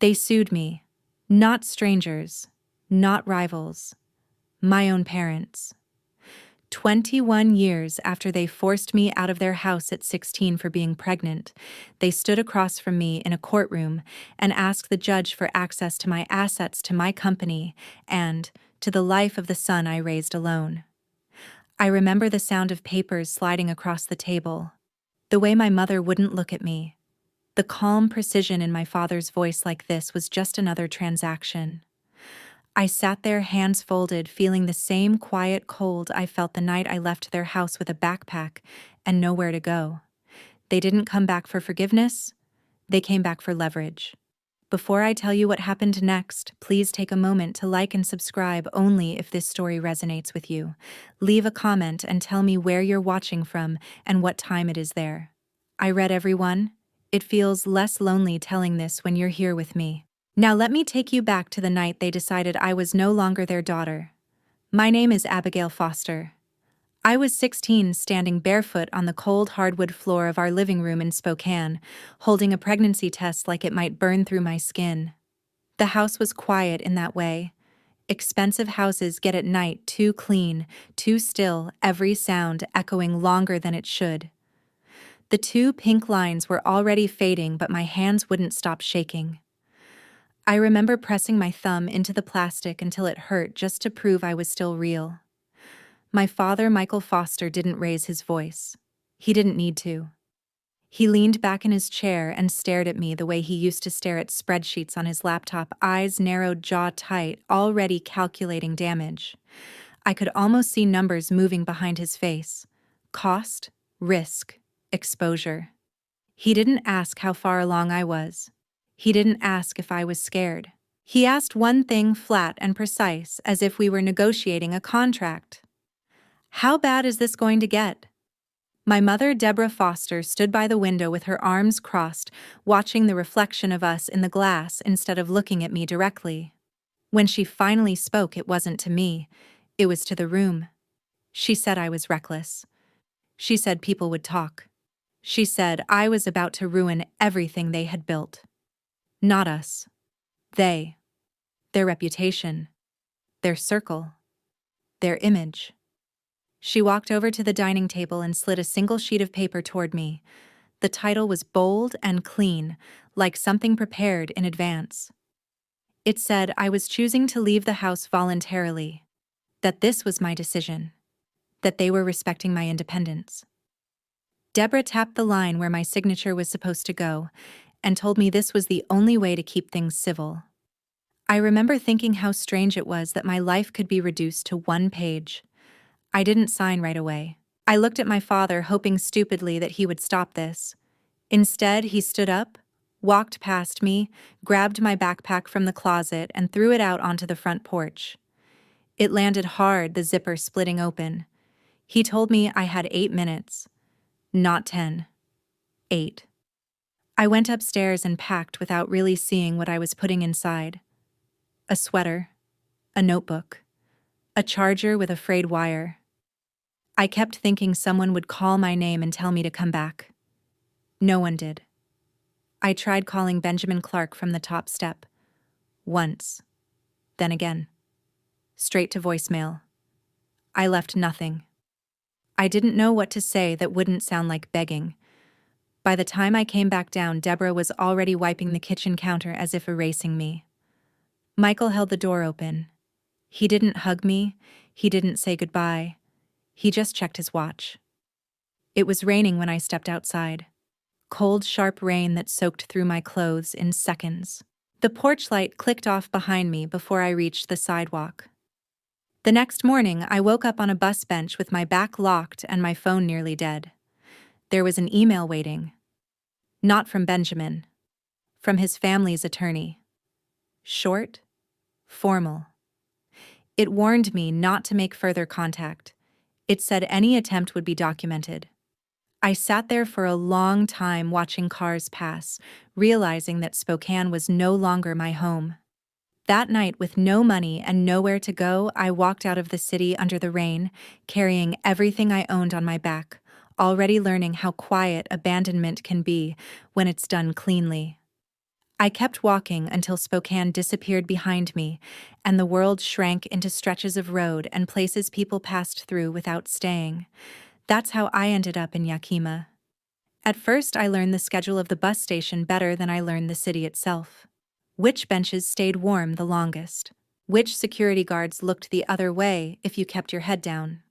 They sued me. Not strangers, not rivals, my own parents. 21 years after they forced me out of their house at 16 for being pregnant, they stood across from me in a courtroom and asked the judge for access to my assets, to my company, and to the life of the son I raised alone. I remember the sound of papers sliding across the table, the way my mother wouldn't look at me, the calm precision in my father's voice, like this was just another transaction. I sat there, hands folded, feeling the same quiet cold I felt the night I left their house with a backpack and nowhere to go. They didn't come back for forgiveness, they came back for leverage. Before I tell you what happened next, please take a moment to like and subscribe only if this story resonates with you. Leave a comment and tell me where you're watching from and what time it is there. I read every one. It feels less lonely telling this when you're here with me. Now let me take you back to the night they decided I was no longer their daughter. My name is Abigail Foster. I was 16, standing barefoot on the cold hardwood floor of our living room in Spokane, holding a pregnancy test like it might burn through my skin. The house was quiet in that way. Expensive houses get at night too clean, too still, every sound echoing longer than it should. The 2 pink lines were already fading, but my hands wouldn't stop shaking. I remember pressing my thumb into the plastic until it hurt, just to prove I was still real. My father, Michael Foster, didn't raise his voice. He didn't need to. He leaned back in his chair and stared at me the way he used to stare at spreadsheets on his laptop, eyes narrowed, jaw tight, already calculating damage. I could almost see numbers moving behind his face. Cost, risk, exposure. He didn't ask how far along I was. He didn't ask if I was scared. He asked one thing, flat and precise, as if we were negotiating a contract. How bad is this going to get? My mother, Deborah Foster, stood by the window with her arms crossed, watching the reflection of us in the glass instead of looking at me directly. When she finally spoke, it wasn't to me, it was to the room. She said I was reckless. She said people would talk. She said I was about to ruin everything they had built. Not us. They. Their reputation. Their circle. Their image. She walked over to the dining table and slid a single sheet of paper toward me. The title was bold and clean, like something prepared in advance. It said I was choosing to leave the house voluntarily, that this was my decision, that they were respecting my independence. Deborah tapped the line where my signature was supposed to go and told me this was the only way to keep things civil. I remember thinking how strange it was that my life could be reduced to 1 page. I didn't sign right away. I looked at my father, hoping stupidly that he would stop this. Instead, he stood up, walked past me, grabbed my backpack from the closet, and threw it out onto the front porch. It landed hard, the zipper splitting open. He told me I had 8 minutes. Not 10. 8. I went upstairs and packed without really seeing what I was putting inside. A sweater, a notebook, a charger with a frayed wire. I kept thinking someone would call my name and tell me to come back. No one did. I tried calling Benjamin Clark from the top step. Once. Then again. Straight to voicemail. I left nothing. I didn't know what to say that wouldn't sound like begging. By the time I came back down, Deborah was already wiping the kitchen counter as if erasing me. Michael held the door open. He didn't hug me. He didn't say goodbye. He just checked his watch. It was raining when I stepped outside. Cold, sharp rain that soaked through my clothes in seconds. The porch light clicked off behind me before I reached the sidewalk. The next morning, I woke up on a bus bench with my back locked and my phone nearly dead. There was an email waiting. Not from Benjamin. From his family's attorney. Short, formal. It warned me not to make further contact. It said any attempt would be documented. I sat there for a long time watching cars pass, realizing that Spokane was no longer my home. That night, with no money and nowhere to go, I walked out of the city under the rain, carrying everything I owned on my back, already learning how quiet abandonment can be when it's done cleanly. I kept walking until Spokane disappeared behind me, and the world shrank into stretches of road and places people passed through without staying. That's how I ended up in Yakima. At first, I learned the schedule of the bus station better than I learned the city itself. Which benches stayed warm the longest? Which security guards looked the other way if you kept your head down?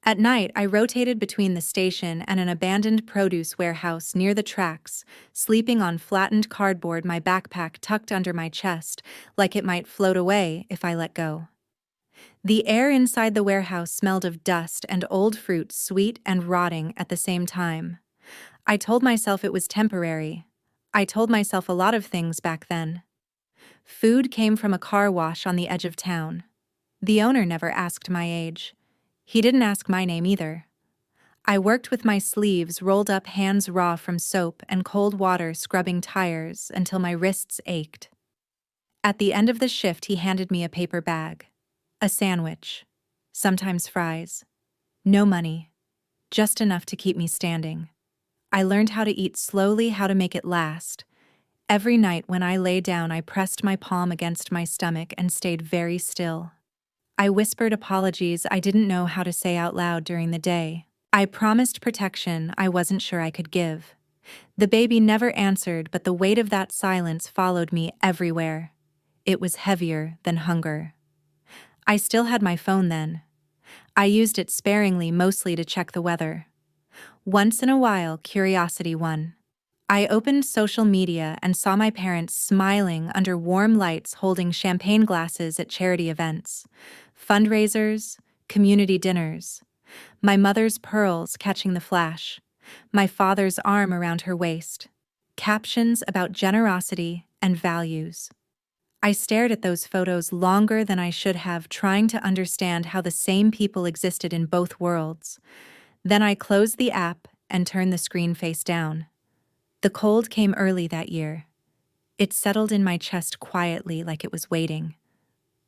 At night, I rotated between the station and an abandoned produce warehouse near the tracks, sleeping on flattened cardboard, my backpack tucked under my chest, like it might float away if I let go. The air inside the warehouse smelled of dust and old fruit, sweet and rotting at the same time. I told myself it was temporary. I told myself a lot of things back then. Food came from a car wash on the edge of town. The owner never asked my age. He didn't ask my name either. I worked with my sleeves rolled up, hands raw from soap and cold water, scrubbing tires until my wrists ached. At the end of the shift, he handed me a paper bag, a sandwich, sometimes fries. No money, just enough to keep me standing. I learned how to eat slowly, how to make it last. Every night when I lay down, I pressed my palm against my stomach and stayed very still. I whispered apologies I didn't know how to say out loud during the day. I promised protection I wasn't sure I could give. The baby never answered, but the weight of that silence followed me everywhere. It was heavier than hunger. I still had my phone then. I used it sparingly, mostly to check the weather. Once in a while, curiosity won. I opened social media and saw my parents smiling under warm lights, holding champagne glasses at charity events, fundraisers, community dinners. My mother's pearls catching the flash, my father's arm around her waist. Captions about generosity and values. I stared at those photos longer than I should have, trying to understand how the same people existed in both worlds. Then I closed the app and turned the screen face down. The cold came early that year. It settled in my chest quietly, like it was waiting.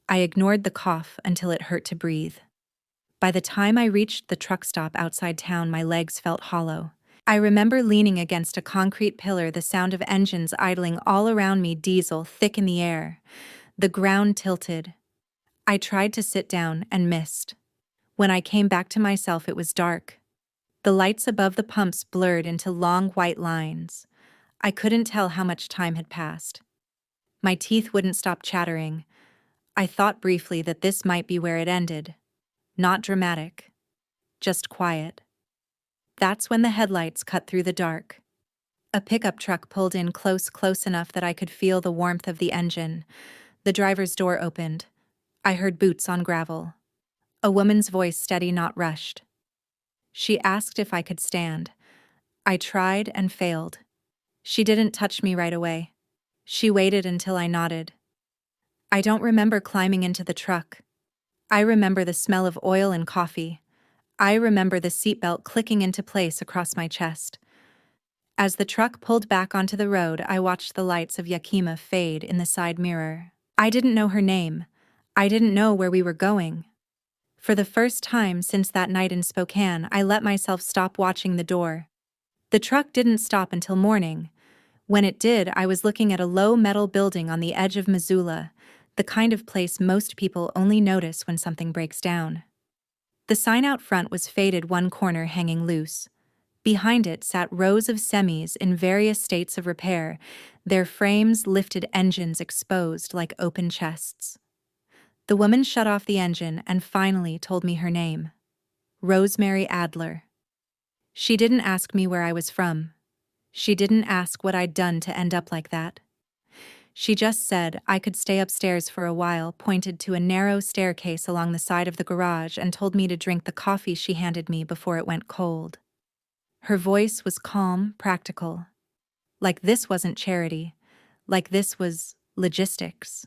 I ignored the cough until it hurt to breathe. By the time I reached the truck stop outside town, my legs felt hollow. I remember leaning against a concrete pillar, the sound of engines idling all around me, diesel thick in the air. The ground tilted. I tried to sit down and missed. When I came back to myself, it was dark. The lights above the pumps blurred into long white lines. I couldn't tell how much time had passed. My teeth wouldn't stop chattering. I thought briefly that this might be where it ended. Not dramatic, just quiet. That's when the headlights cut through the dark. A pickup truck pulled in close enough that I could feel the warmth of the engine. The driver's door opened. I heard boots on gravel. A woman's voice, steady, not rushed. She asked if I could stand. I tried and failed. She didn't touch me right away. She waited until I nodded. I don't remember climbing into the truck. I remember the smell of oil and coffee. I remember the seatbelt clicking into place across my chest. As the truck pulled back onto the road, I watched the lights of Yakima fade in the side mirror. I didn't know her name. I didn't know where we were going. For the first time since that night in Spokane, I let myself stop watching the door. The truck didn't stop until morning. When it did, I was looking at a low metal building on the edge of Missoula, the kind of place most people only notice when something breaks down. The sign out front was faded, one corner hanging loose. Behind it sat rows of semis in various states of repair, their frames lifted, engines exposed like open chests. The woman shut off the engine and finally told me her name. Rosemary Adler. She didn't ask me where I was from. She didn't ask what I'd done to end up like that. She just said I could stay upstairs for a while, pointed to a narrow staircase along the side of the garage, and told me to drink the coffee she handed me before it went cold. Her voice was calm, practical. Like this wasn't charity. Like this was logistics.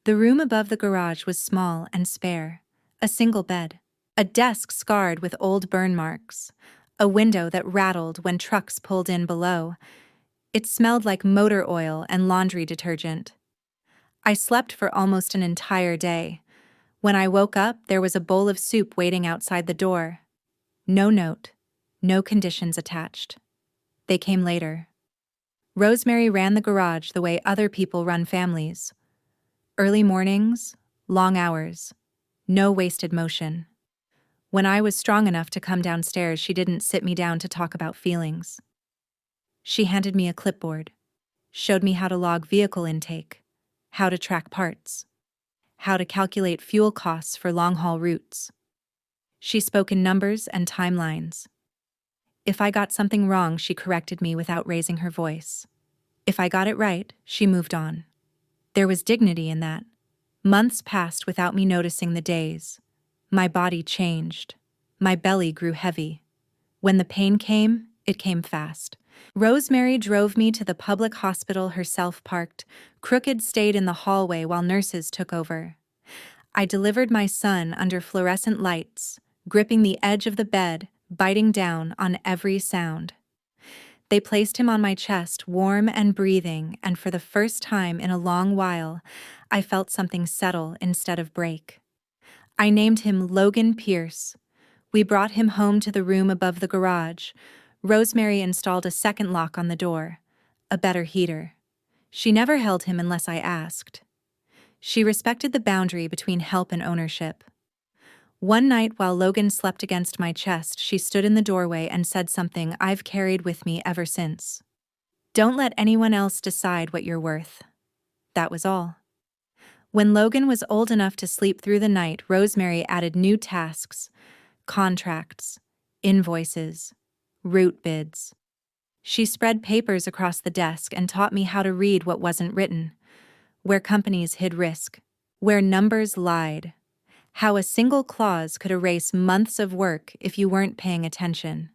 The room above the garage was small and spare. A single bed. A desk scarred with old burn marks. A window that rattled when trucks pulled in below. It smelled like motor oil and laundry detergent. I slept for almost an entire day. When I woke up, there was a bowl of soup waiting outside the door. No note, no conditions attached. They came later. Rosemary ran the garage the way other people run families. Early mornings, long hours, no wasted motion. When I was strong enough to come downstairs, she didn't sit me down to talk about feelings. She handed me a clipboard, showed me how to log vehicle intake, how to track parts, how to calculate fuel costs for long-haul routes. She spoke in numbers and timelines. If I got something wrong, she corrected me without raising her voice. If I got it right, she moved on. There was dignity in that. Months passed without me noticing the days. My body changed. My belly grew heavy. When the pain came, it came fast. Rosemary drove me to the public hospital herself parked. Crooked stayed in the hallway while nurses took over. I delivered my son under fluorescent lights, gripping the edge of the bed, biting down on every sound. They placed him on my chest, warm and breathing, and for the first time in a long while, I felt something settle instead of break. I named him Logan Pierce. We brought him home to the room above the garage. Rosemary installed a second lock on the door, a better heater. She never held him unless I asked. She respected the boundary between help and ownership. One night while Logan slept against my chest, she stood in the doorway and said something I've carried with me ever since. "Don't let anyone else decide what you're worth." That was all. When Logan was old enough to sleep through the night, Rosemary added new tasks, contracts, invoices, route bids. She spread papers across the desk and taught me how to read what wasn't written, where companies hid risk, where numbers lied, how a single clause could erase months of work if you weren't paying attention.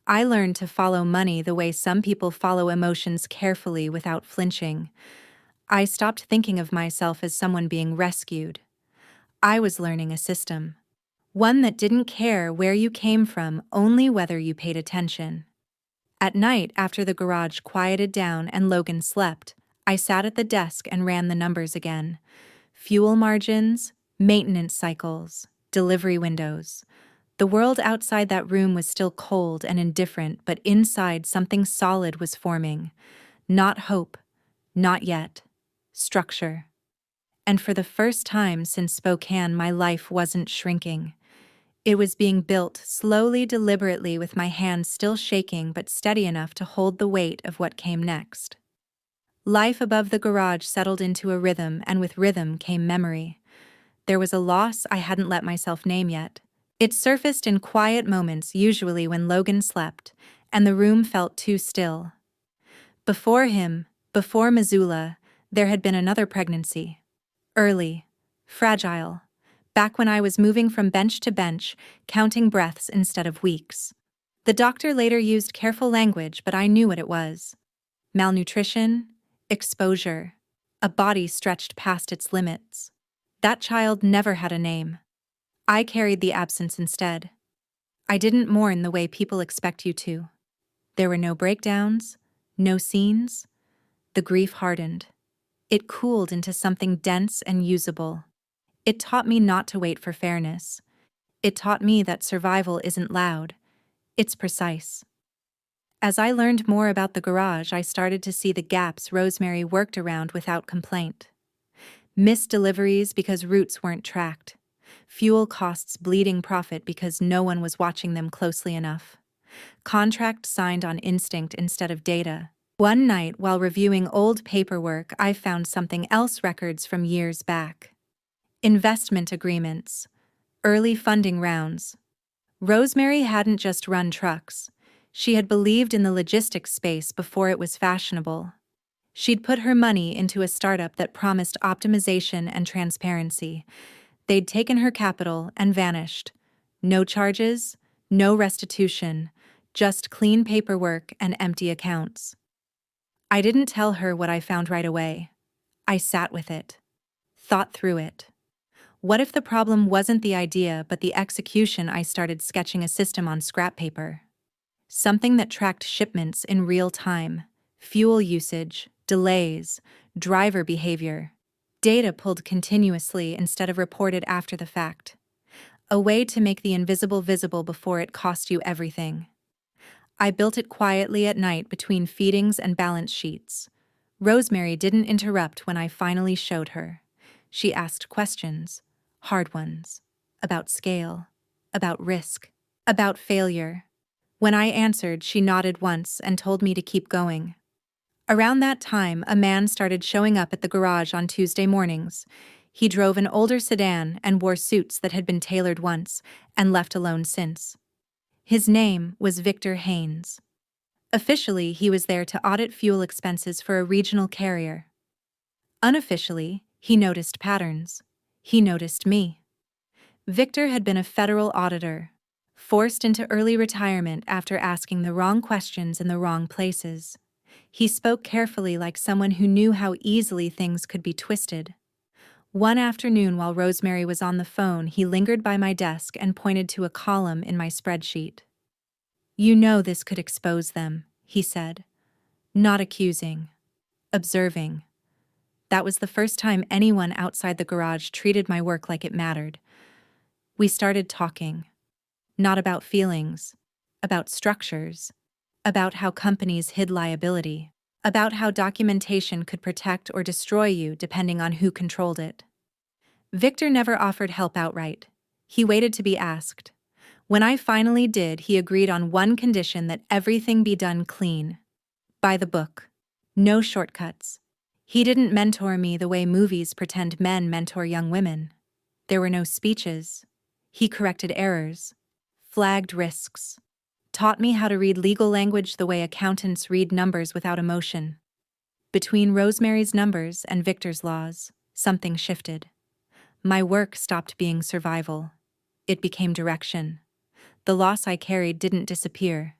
I learned to follow money the way some people follow emotions, carefully without flinching. I stopped thinking of myself as someone being rescued. I was learning a system. One that didn't care where you came from, only whether you paid attention. At night, after the garage quieted down and Logan slept, I sat at the desk and ran the numbers again. Fuel margins, maintenance cycles, delivery windows. The world outside that room was still cold and indifferent, but inside something solid was forming. Not hope, not yet. Structure. And for the first time since Spokane, my life wasn't shrinking. It was being built slowly, deliberately, with my hands still shaking but steady enough to hold the weight of what came next. Life above the garage settled into a rhythm, and with rhythm came memory. There was a loss I hadn't let myself name yet. It surfaced in quiet moments, usually when Logan slept, and the room felt too still. Before him, before Missoula, there had been another pregnancy. Early, fragile. Back when I was moving from bench to bench, counting breaths instead of weeks. The doctor later used careful language, but I knew what it was. Malnutrition, exposure, a body stretched past its limits. That child never had a name. I carried the absence instead. I didn't mourn the way people expect you to. There were no breakdowns, no scenes. The grief hardened. It cooled into something dense and usable. It taught me not to wait for fairness. It taught me that survival isn't loud, it's precise. As I learned more about the garage, I started to see the gaps Rosemary worked around without complaint. Missed deliveries because routes weren't tracked. Fuel costs bleeding profit because no one was watching them closely enough. Contracts signed on instinct instead of data. One night, while reviewing old paperwork, I found something else: records from years back. Investment agreements, early funding rounds. Rosemary hadn't just run trucks. She had believed in the logistics space before it was fashionable. She'd put her money into a startup that promised optimization and transparency. They'd taken her capital and vanished. No charges, no restitution, just clean paperwork and empty accounts. I didn't tell her what I found right away. I sat with it, thought through it. What if the problem wasn't the idea but the execution? I started sketching a system on scrap paper. Something that tracked shipments in real time, fuel usage, delays, driver behavior. Data pulled continuously instead of reported after the fact. A way to make the invisible visible before it cost you everything. I built it quietly at night between feedings and balance sheets. Rosemary didn't interrupt when I finally showed her. She asked questions, hard ones, about scale, about risk, about failure. When I answered, she nodded once and told me to keep going. Around that time, a man started showing up at the garage on Tuesday mornings. He drove an older sedan and wore suits that had been tailored once and left alone since. His name was Victor Haynes. Officially, he was there to audit fuel expenses for a regional carrier. Unofficially, he noticed patterns. He noticed me. Victor had been a federal auditor, forced into early retirement after asking the wrong questions in the wrong places. He spoke carefully like someone who knew how easily things could be twisted. One afternoon while Rosemary was on the phone, he lingered by my desk and pointed to a column in my spreadsheet. "You know this could expose them," he said. Not accusing. Observing. That was the first time anyone outside the garage treated my work like it mattered. We started talking. Not about feelings. About structures. About how companies hid liability. About how documentation could protect or destroy you depending on who controlled it. Victor never offered help outright. He waited to be asked. When I finally did, he agreed on one condition: that everything be done clean. By the book. No shortcuts. He didn't mentor me the way movies pretend men mentor young women. There were no speeches. He corrected errors, flagged risks, taught me how to read legal language the way accountants read numbers without emotion. Between Rosemary's numbers and Victor's laws, something shifted. My work stopped being survival. It became direction. The loss I carried didn't disappear.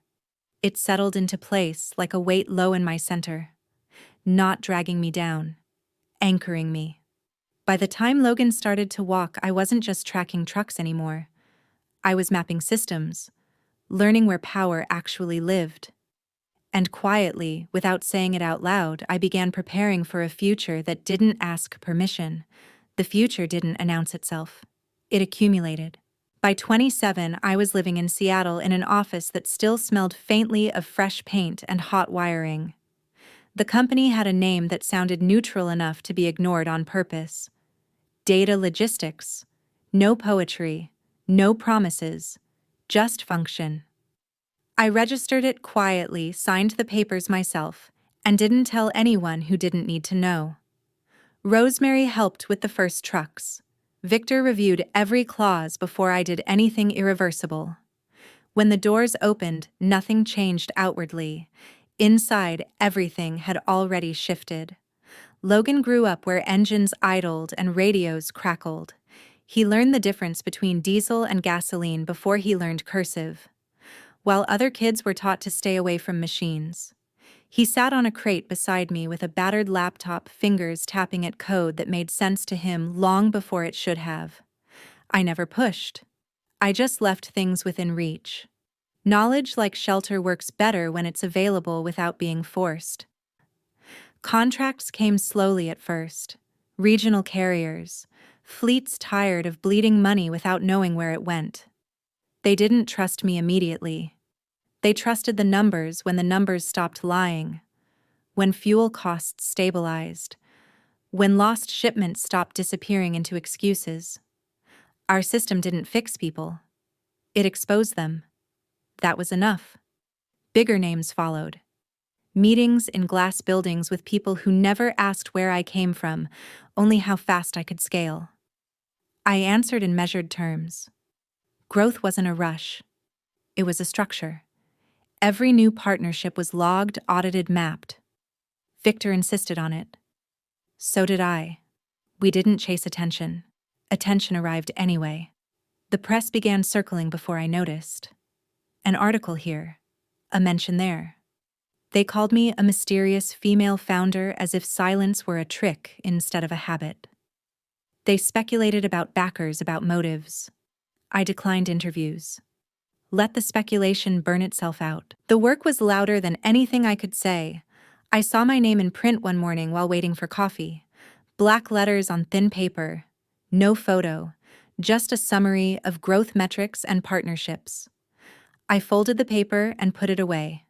It settled into place like a weight low in my center, not dragging me down, anchoring me. By the time Logan started to walk, I wasn't just tracking trucks anymore. I was mapping systems, learning where power actually lived. And quietly, without saying it out loud, I began preparing for a future that didn't ask permission. The future didn't announce itself. It accumulated. By 27, I was living in Seattle in an office that still smelled faintly of fresh paint and hot wiring. The company had a name that sounded neutral enough to be ignored on purpose. Data Logistics. No poetry, no promises, just function. I registered it quietly, signed the papers myself, and didn't tell anyone who didn't need to know. Rosemary helped with the first trucks. Victor reviewed every clause before I did anything irreversible. When the doors opened, nothing changed outwardly. Inside, everything had already shifted. Logan grew up where engines idled and radios crackled. He learned the difference between diesel and gasoline before he learned cursive, while other kids were taught to stay away from machines. He sat on a crate beside me with a battered laptop, fingers tapping at code that made sense to him long before it should have. I never pushed. I just left things within reach. Knowledge, like shelter, works better when it's available without being forced. Contracts came slowly at first. Regional carriers, fleets tired of bleeding money without knowing where it went. They didn't trust me immediately. They trusted the numbers when the numbers stopped lying, when fuel costs stabilized, when lost shipments stopped disappearing into excuses. Our system didn't fix people. It exposed them. That was enough. Bigger names followed. Meetings in glass buildings with people who never asked where I came from, only how fast I could scale. I answered in measured terms. Growth wasn't a rush. It was a structure. Every new partnership was logged, audited, mapped. Victor insisted on it. So did I. We didn't chase attention. Attention arrived anyway. The press began circling before I noticed. An article here, a mention there. They called me a mysterious female founder, as if silence were a trick instead of a habit. They speculated about backers, about motives. I declined interviews. Let the speculation burn itself out. The work was louder than anything I could say. I saw my name in print one morning while waiting for coffee. Black letters on thin paper. No photo, just a summary of growth metrics and partnerships. I folded the paper and put it away.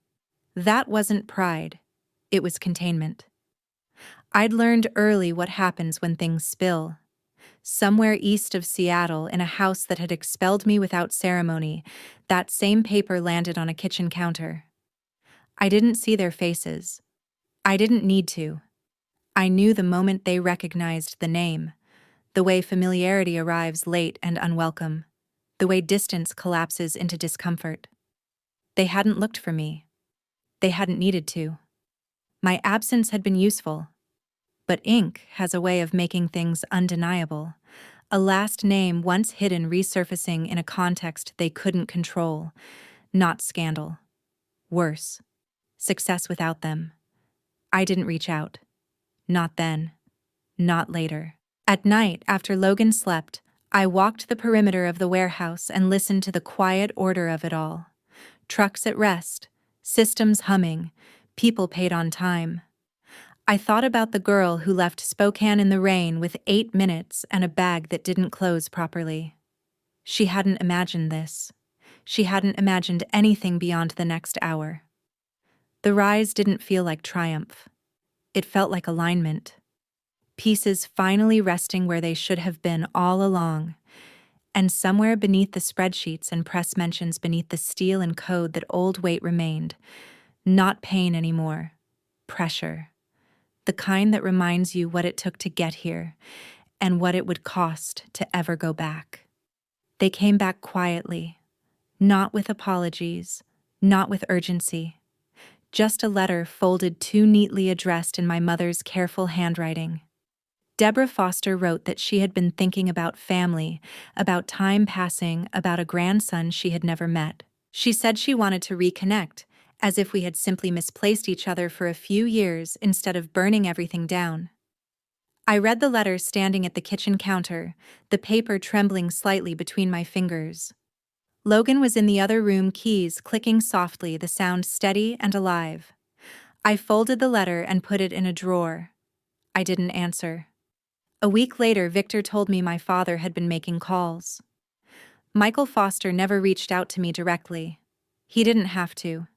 That wasn't pride. It was containment. I'd learned early what happens when things spill. Somewhere east of Seattle, in a house that had expelled me without ceremony, that same paper landed on a kitchen counter. I didn't see their faces. I didn't need to. I knew the moment they recognized the name, the way familiarity arrives late and unwelcome, the way distance collapses into discomfort. They hadn't looked for me. They hadn't needed to. My absence had been useful. But ink has a way of making things undeniable. A last name once hidden resurfacing in a context they couldn't control. Not scandal. Worse. Success without them. I didn't reach out. Not then. Not later. At night, after Logan slept, I walked the perimeter of the warehouse and listened to the quiet order of it all. Trucks at rest, systems humming, people paid on time. I thought about the girl who left Spokane in the rain with 8 minutes and a bag that didn't close properly. She hadn't imagined this. She hadn't imagined anything beyond the next hour. The rise didn't feel like triumph. It felt like alignment. Pieces finally resting where they should have been all along. And somewhere beneath the spreadsheets and press mentions beneath the steel and code that old weight remained. Not pain anymore. Pressure. The kind that reminds you what it took to get here and what it would cost to ever go back. They came back quietly, not with apologies, not with urgency. Just a letter folded too neatly addressed in my mother's careful handwriting. Deborah Foster wrote that she had been thinking about family, about time passing, about a grandson she had never met. She said she wanted to reconnect, as if we had simply misplaced each other for a few years instead of burning everything down. I read the letter standing at the kitchen counter, the paper trembling slightly between my fingers. Logan was in the other room, keys clicking softly, the sound steady and alive. I folded the letter and put it in a drawer. I didn't answer. A week later, Victor told me my father had been making calls. Michael Foster never reached out to me directly. He didn't have to.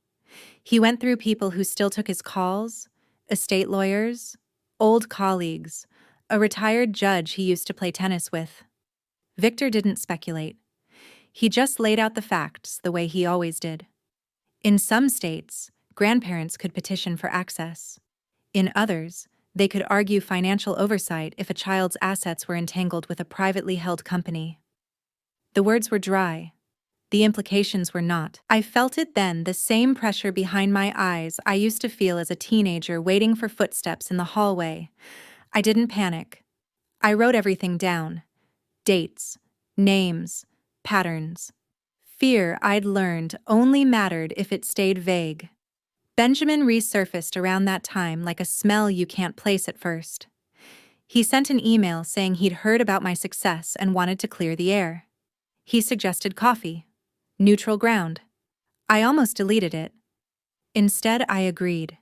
He went through people who still took his calls, estate lawyers, old colleagues, a retired judge he used to play tennis with. Victor didn't speculate. He just laid out the facts the way he always did. In some states, grandparents could petition for access. In others, they could argue financial oversight if a child's assets were entangled with a privately held company. The words were dry. The implications were not. I felt it then, the same pressure behind my eyes I used to feel as a teenager waiting for footsteps in the hallway. I didn't panic. I wrote everything down. Dates, names, patterns. Fear, I'd learned, only mattered if it stayed vague. Benjamin resurfaced around that time like a smell you can't place at first. He sent an email saying he'd heard about my success and wanted to clear the air. He suggested coffee. Neutral ground. I almost deleted it. Instead, I agreed.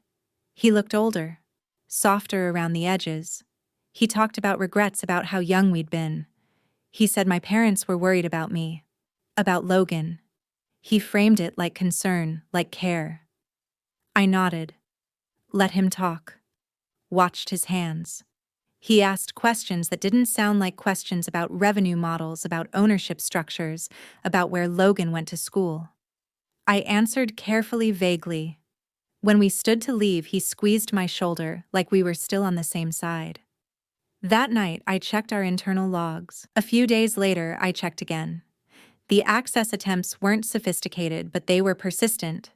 He looked older, softer around the edges. He talked about regrets about how young we'd been. He said my parents were worried about me. About Logan. He framed it like concern, like care. I nodded. Let him talk. Watched his hands. He asked questions that didn't sound like questions about revenue models, about ownership structures, about where Logan went to school. I answered carefully, vaguely. When we stood to leave, he squeezed my shoulder like we were still on the same side. That night, I checked our internal logs. A few days later, I checked again. The access attempts weren't sophisticated, but they were persistent.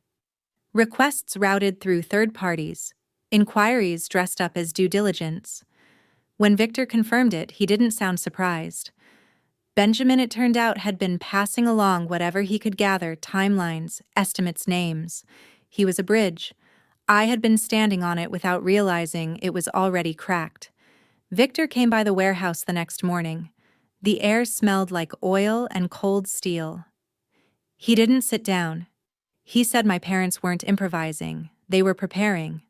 Requests routed through third parties, inquiries dressed up as due diligence. When Victor confirmed it, he didn't sound surprised. Benjamin, it turned out, had been passing along whatever he could gather, timelines, estimates, names. He was a bridge. I had been standing on it without realizing it was already cracked. Victor came by the warehouse the next morning. The air smelled like oil and cold steel. He didn't sit down. He said my parents weren't improvising, they were preparing.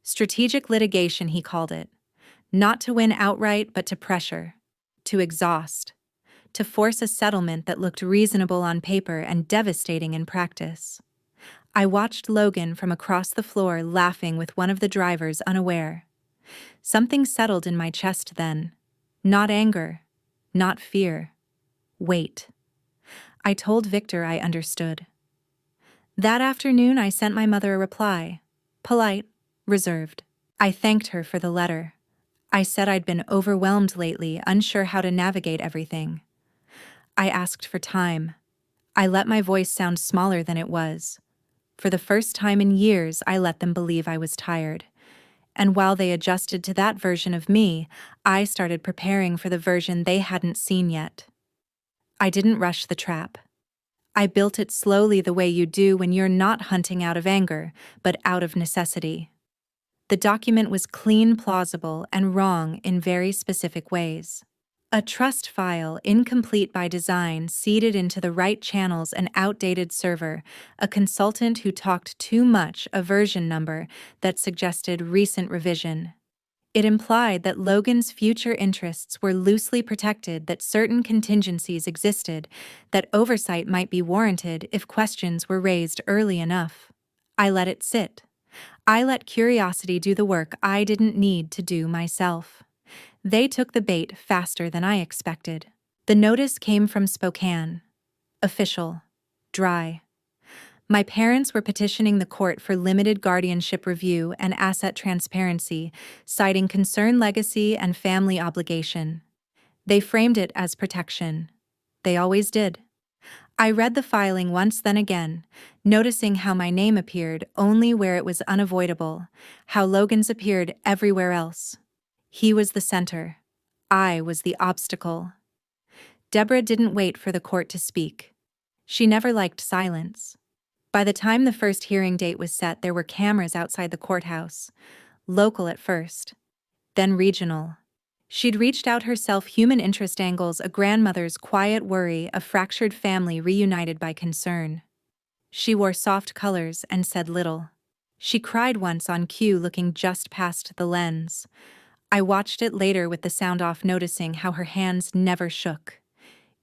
Strategic litigation, he called it. Not to win outright, but to pressure, to exhaust, to force a settlement that looked reasonable on paper and devastating in practice. I watched Logan from across the floor laughing with one of the drivers unaware. Something settled in my chest then. Not anger, not fear. Wait. I told Victor I understood. That afternoon I sent my mother a reply. Polite, reserved. I thanked her for the letter. I said I'd been overwhelmed lately, unsure how to navigate everything. I asked for time. I let my voice sound smaller than it was. For the first time in years, I let them believe I was tired. And while they adjusted to that version of me, I started preparing for the version they hadn't seen yet. I didn't rush the trap. I built it slowly the way you do when you're not hunting out of anger, but out of necessity. The document was clean, plausible, and wrong in very specific ways. A trust file, incomplete by design, seeded into the right channels an outdated server, a consultant who talked too much, a version number that suggested recent revision. It implied that Logan's future interests were loosely protected, that certain contingencies existed, that oversight might be warranted if questions were raised early enough. I let it sit. I let curiosity do the work I didn't need to do myself. They took the bait faster than I expected. The notice came from Spokane. Official. Dry. My parents were petitioning the court for limited guardianship review and asset transparency, citing concern, legacy, and family obligation. They framed it as protection. They always did. I read the filing once, then again, noticing how my name appeared only where it was unavoidable, how Logan's appeared everywhere else. He was the center. I was the obstacle. Deborah didn't wait for the court to speak. She never liked silence. By the time the first hearing date was set, there were cameras outside the courthouse. Local at first, then regional. She'd reached out herself, human interest angles, a grandmother's quiet worry, a fractured family reunited by concern. She wore soft colors and said little. She cried once on cue, looking just past the lens. I watched it later with the sound off, noticing how her hands never shook.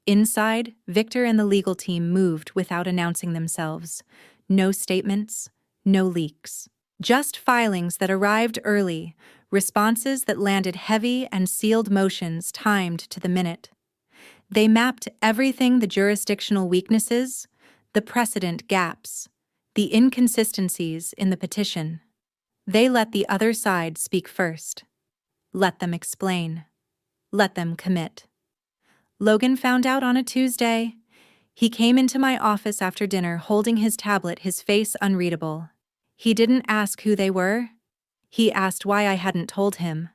Inside, Victor and the legal team moved without announcing themselves. No statements, no leaks. Just filings that arrived early, responses that landed heavy, and sealed motions timed to the minute. They mapped everything: the jurisdictional weaknesses, the precedent gaps, the inconsistencies in the petition. They let the other side speak first. Let them explain. Let them commit. Logan found out on a Tuesday. He came into my office after dinner holding his tablet, his face unreadable. He didn't ask who they were. He asked why I hadn't told him.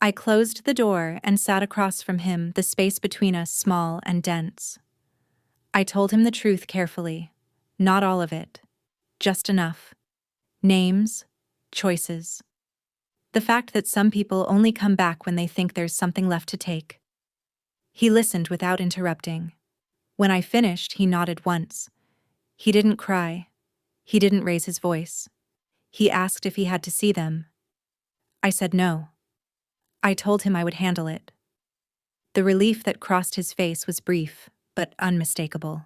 I closed the door and sat across from him, the space between us small and dense. I told him the truth carefully. Not all of it. Just enough. Names, choices. The fact that some people only come back when they think there's something left to take. He listened without interrupting. When I finished, he nodded once. He didn't cry. He didn't raise his voice. He asked if he had to see them. I said no. I told him I would handle it. The relief that crossed his face was brief, but unmistakable.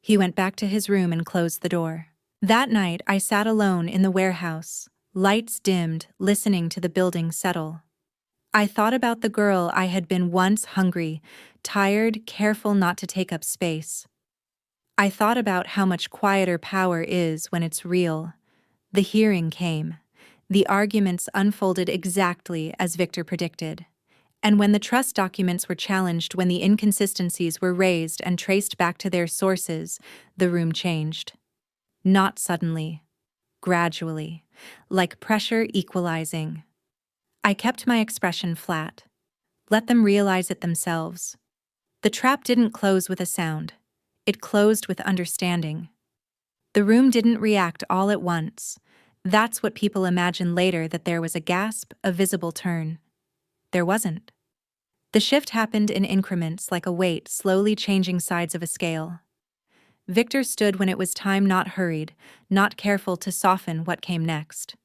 He went back to his room and closed the door. That night, I sat alone in the warehouse, lights dimmed, listening to the building settle. I thought about the girl I had been once, hungry, tired, careful not to take up space. I thought about how much quieter power is when it's real. The hearing came. The arguments unfolded exactly as Victor predicted. And when the trust documents were challenged, when the inconsistencies were raised and traced back to their sources, the room changed. Not suddenly. Gradually. Like pressure equalizing. I kept my expression flat. Let them realize it themselves. The trap didn't close with a sound. It closed with understanding. The room didn't react all at once. That's what people imagine later, that there was a gasp, a visible turn. There wasn't. The shift happened in increments, like a weight slowly changing sides of a scale. Victor stood when it was time, not hurried, not careful to soften what came next.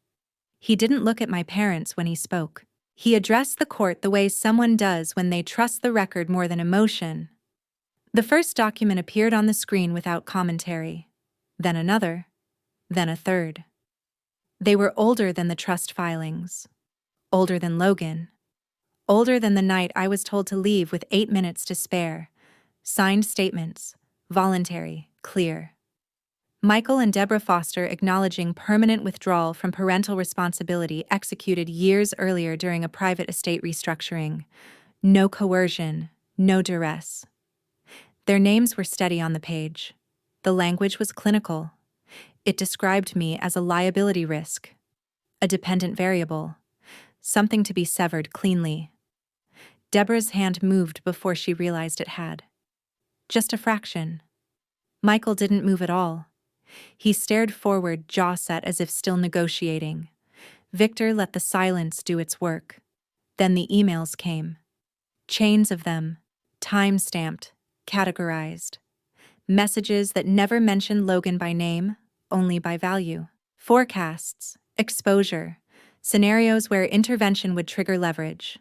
He didn't look at my parents when he spoke. He addressed the court the way someone does when they trust the record more than emotion. The first document appeared on the screen without commentary. Then another. Then a third. They were older than the trust filings. Older than Logan. Older than the night I was told to leave with 8 minutes to spare. Signed statements. Voluntary. Clear. Michael and Deborah Foster acknowledging permanent withdrawal from parental responsibility executed years earlier during a private estate restructuring. No coercion. No duress. Their names were steady on the page. The language was clinical. It described me as a liability risk, a dependent variable, something to be severed cleanly. Deborah's hand moved before she realized it had. Just a fraction. Michael didn't move at all. He stared forward, jaw set as if still negotiating. Victor let the silence do its work. Then the emails came. Chains of them, time-stamped, categorized. Messages that never mentioned Logan by name, only by value. Forecasts, exposure, scenarios where intervention would trigger leverage.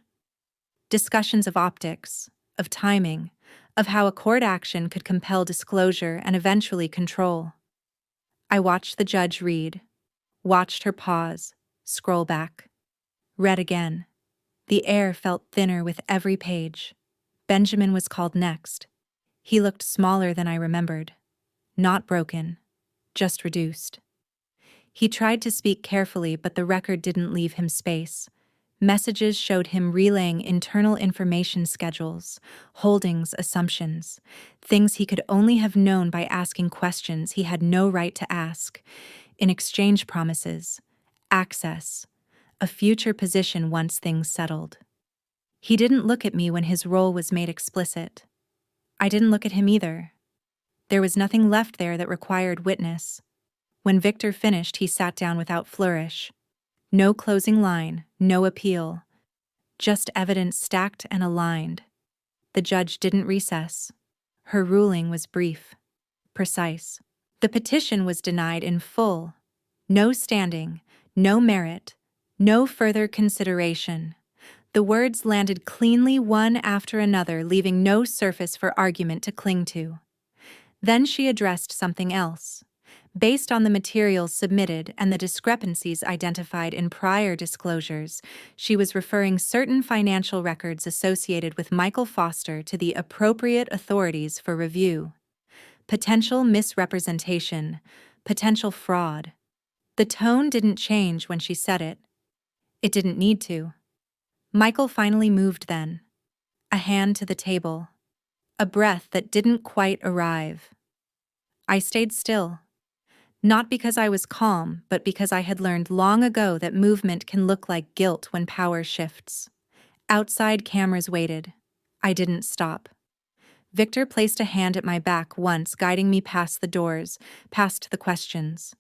Discussions of optics, of timing, of how a court action could compel disclosure and eventually control. I watched the judge read, watched her pause, scroll back. Read again. The air felt thinner with every page. Benjamin was called next. He looked smaller than I remembered. Not broken, just reduced. He tried to speak carefully, but the record didn't leave him space. Messages showed him relaying internal information schedules, holdings, assumptions, things he could only have known by asking questions he had no right to ask, in exchange promises, access, a future position once things settled. He didn't look at me when his role was made explicit. I didn't look at him either. There was nothing left there that required witness. When Victor finished, he sat down without flourish. No closing line, no appeal. Just evidence stacked and aligned. The judge didn't recess. Her ruling was brief, precise. The petition was denied in full. No standing, no merit, no further consideration. The words landed cleanly one after another, leaving no surface for argument to cling to. Then she addressed something else. Based on the materials submitted and the discrepancies identified in prior disclosures, she was referring certain financial records associated with Michael Foster to the appropriate authorities for review. Potential misrepresentation, potential fraud. The tone didn't change when she said it. It didn't need to. Michael finally moved then. A hand to the table. A breath that didn't quite arrive. I stayed still. Not because I was calm, but because I had learned long ago that movement can look like guilt when power shifts. Outside cameras waited. I didn't stop. Victor placed a hand at my back once, guiding me past the doors, past the questions.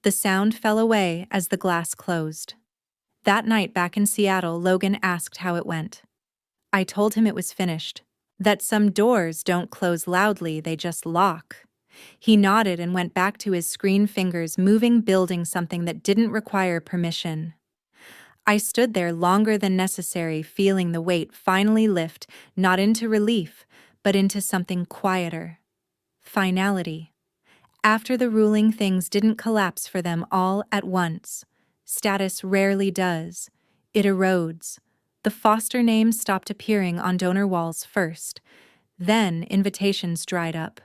The sound fell away as the glass closed. That night back in Seattle, Logan asked how it went. I told him it was finished. That some doors don't close loudly, they just lock. He nodded and went back to his screen, fingers moving, building something that didn't require permission. I stood there longer than necessary, feeling the weight finally lift, not into relief, but into something quieter. Finality. After the ruling, things didn't collapse for them all at once. Status rarely does. It erodes. The Foster name stopped appearing on donor walls first. Then invitations dried up.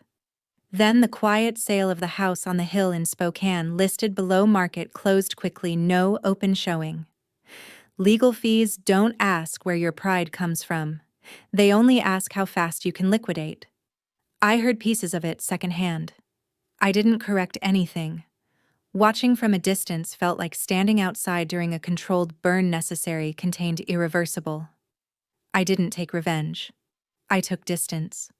Then the quiet sale of the house on the hill in Spokane, listed below market, closed quickly, no open showing. Legal fees don't ask where your pride comes from. They only ask how fast you can liquidate. I heard pieces of it secondhand. I didn't correct anything. Watching from a distance felt like standing outside during a controlled burn. Necessary, contained, irreversible. I didn't take revenge. I took distance.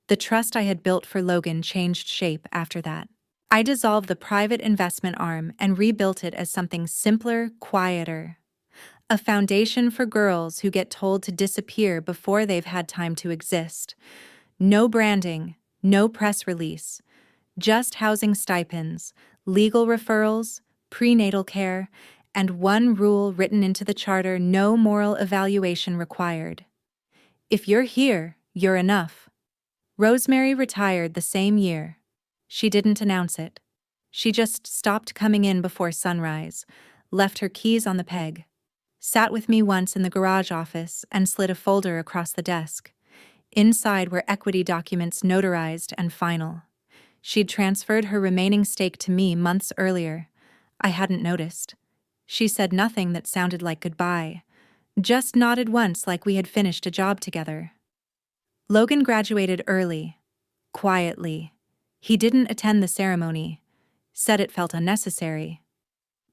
The trust I had built for Logan changed shape after that. I dissolved the private investment arm and rebuilt it as something simpler, quieter. A foundation for girls who get told to disappear before they've had time to exist. No branding, no press release. Just housing stipends, legal referrals, prenatal care, and one rule written into the charter: no moral evaluation required. If you're here, you're enough. Rosemary retired the same year. She didn't announce it. She just stopped coming in before sunrise, left her keys on the peg, sat with me once in the garage office and slid a folder across the desk. Inside were equity documents notarized and final. She'd transferred her remaining stake to me months earlier. I hadn't noticed. She said nothing that sounded like goodbye, just nodded once like we had finished a job together. Logan graduated early, quietly. He didn't attend the ceremony, said it felt unnecessary.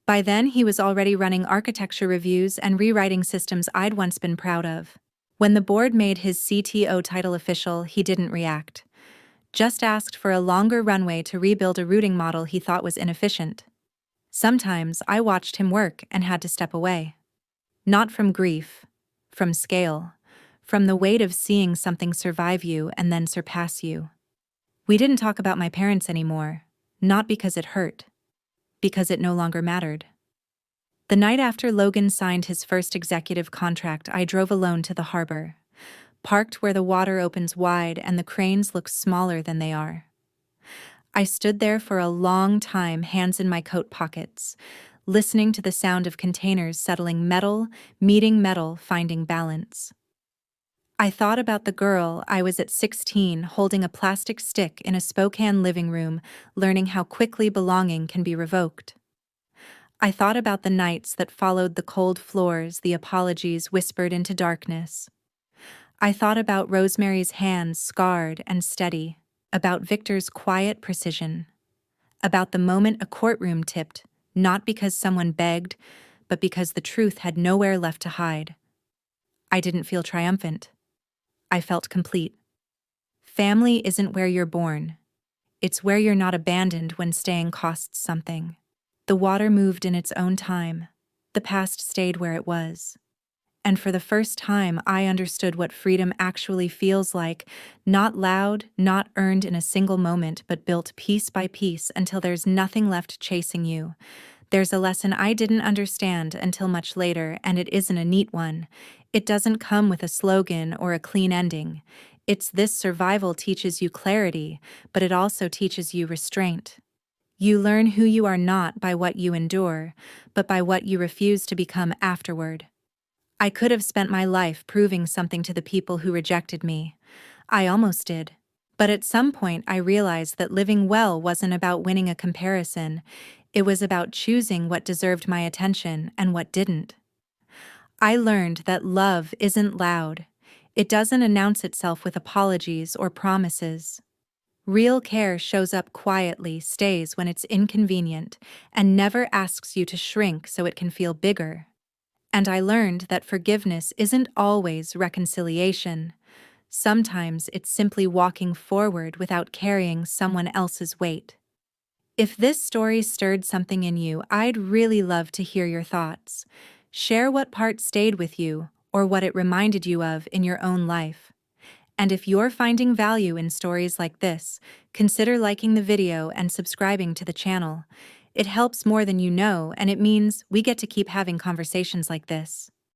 By then, he was already running architecture reviews and rewriting systems I'd once been proud of. When the board made his CTO title official, he didn't react. Just asked for a longer runway to rebuild a routing model he thought was inefficient. Sometimes I watched him work and had to step away. Not from grief, from scale, from the weight of seeing something survive you and then surpass you. We didn't talk about my parents anymore, not because it hurt, because it no longer mattered. The night after Logan signed his first executive contract, I drove alone to the harbor, parked where the water opens wide and the cranes look smaller than they are. I stood there for a long time, hands in my coat pockets, listening to the sound of containers settling metal, meeting metal, finding balance. I thought about the girl I was at 16 holding a plastic stick in a Spokane living room, learning how quickly belonging can be revoked. I thought about the nights that followed the cold floors, the apologies whispered into darkness. I thought about Rosemary's hands scarred and steady, about Victor's quiet precision, about the moment a courtroom tipped, not because someone begged, but because the truth had nowhere left to hide. I didn't feel triumphant. I felt complete. Family isn't where you're born. It's where you're not abandoned when staying costs something. The water moved in its own time. The past stayed where it was. And for the first time, I understood what freedom actually feels like, not loud, not earned in a single moment, but built piece by piece until there's nothing left chasing you. There's a lesson I didn't understand until much later, and it isn't a neat one. It doesn't come with a slogan or a clean ending. It's this: survival teaches you clarity, but it also teaches you restraint. You learn who you are not by what you endure, but by what you refuse to become afterward. I could have spent my life proving something to the people who rejected me. I almost did. But at some point I realized that living well wasn't about winning a comparison. It was about choosing what deserved my attention and what didn't. I learned that love isn't loud. It doesn't announce itself with apologies or promises. Real care shows up quietly, stays when it's inconvenient, and never asks you to shrink so it can feel bigger. And I learned that forgiveness isn't always reconciliation. Sometimes it's simply walking forward without carrying someone else's weight. If this story stirred something in you, I'd really love to hear your thoughts. Share what part stayed with you or what it reminded you of in your own life. And if you're finding value in stories like this, consider liking the video and subscribing to the channel. It helps more than you know, and it means we get to keep having conversations like this.